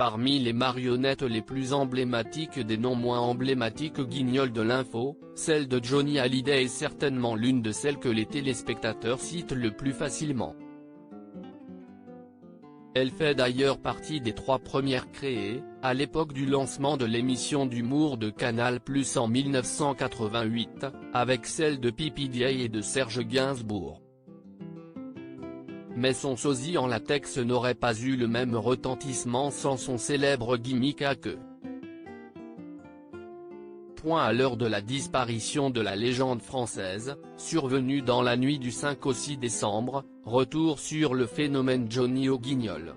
Parmi les marionnettes les plus emblématiques des non moins emblématiques guignols de l'info, celle de Johnny Hallyday est certainement l'une de celles que les téléspectateurs citent le plus facilement. Elle fait d'ailleurs partie des 3 premières créées, à l'époque du lancement de l'émission d'humour de Canal+ en 1988, avec celle de P. Day et de Serge Gainsbourg. Mais son sosie en latex n'aurait pas eu le même retentissement sans son célèbre gimmick à queue. À l'heure de la disparition de la légende française, survenue dans la nuit du 5 au 6 décembre, retour sur le phénomène Johnny au Guignol.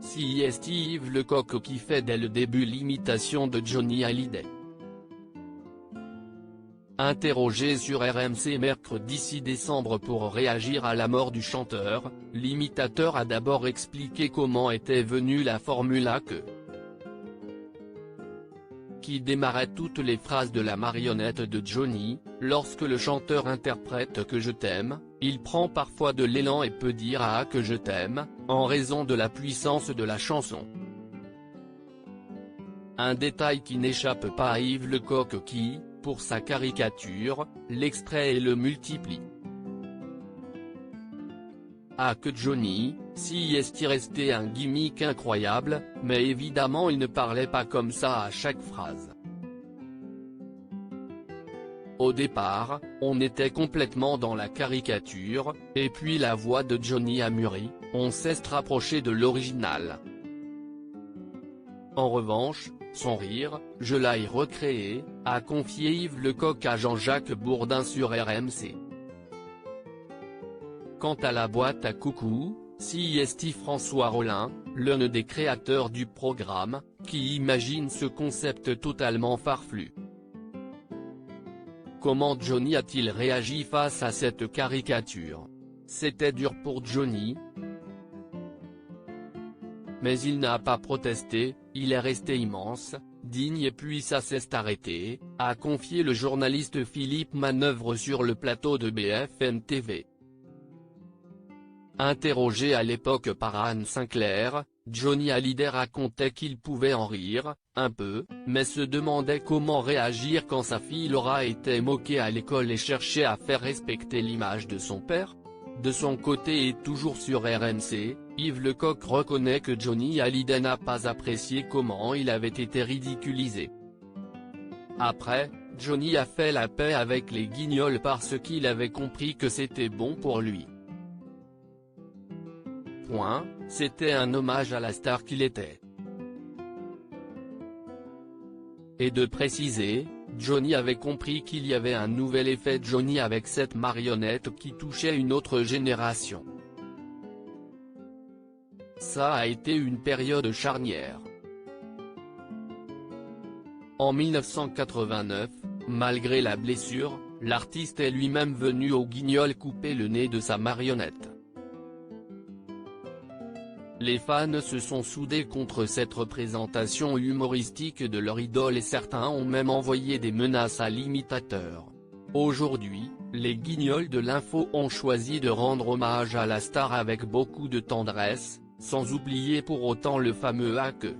C'est Steve Lecoq qui fait dès le début l'imitation de Johnny Hallyday. Interrogé sur RMC mercredi 6 décembre pour réagir à la mort du chanteur, l'imitateur a d'abord expliqué comment était venue la formule à queue, qui démarrait toutes les phrases de la marionnette de Johnny. Lorsque le chanteur interprète que je t'aime, il prend parfois de l'élan et peut dire ah que je t'aime, en raison de la puissance de la chanson. Un détail qui n'échappe pas à Yves Lecoq qui, pour sa caricature, l'extrait et le multiplie. Ah que Johnny, si est resté un gimmick incroyable, mais évidemment il ne parlait pas comme ça à chaque phrase. Au départ, on était complètement dans la caricature, et puis la voix de Johnny a mûri, on s'est rapproché de l'original. En revanche, son rire, je l'ai recréé, a confié Yves Lecoq à Jean-Jacques Bourdin sur RMC. Quant à la boîte à coucou, c'est François Rollin, l'un des créateurs du programme, qui imagine ce concept totalement farfelu. Comment Johnny a-t-il réagi face à cette caricature? C'était dur pour Johnny, mais il n'a pas protesté, il est resté immense, digne et puis ça s'est arrêté, a confié le journaliste Philippe Manœuvre sur le plateau de BFM TV. Interrogé à l'époque par Anne Sinclair, Johnny Hallyday racontait qu'il pouvait en rire, un peu, mais se demandait comment réagir quand sa fille Laura était moquée à l'école et cherchait à faire respecter l'image de son père. De son côté et toujours sur RMC, Yves Lecoq reconnaît que Johnny Hallyday n'a pas apprécié comment il avait été ridiculisé. Après, Johnny a fait la paix avec les guignols parce qu'il avait compris que c'était bon pour lui. C'était un hommage à la star qu'il était. Et de préciser, Johnny avait compris qu'il y avait un nouvel effet Johnny avec cette marionnette qui touchait une autre génération. Ça a été une période charnière. En 1989, malgré la blessure, l'artiste est lui-même venu au Guignol couper le nez de sa marionnette. Les fans se sont soudés contre cette représentation humoristique de leur idole et certains ont même envoyé des menaces à l'imitateur. Aujourd'hui, les guignols de l'info ont choisi de rendre hommage à la star avec beaucoup de tendresse, sans oublier pour autant le fameux « ah que ».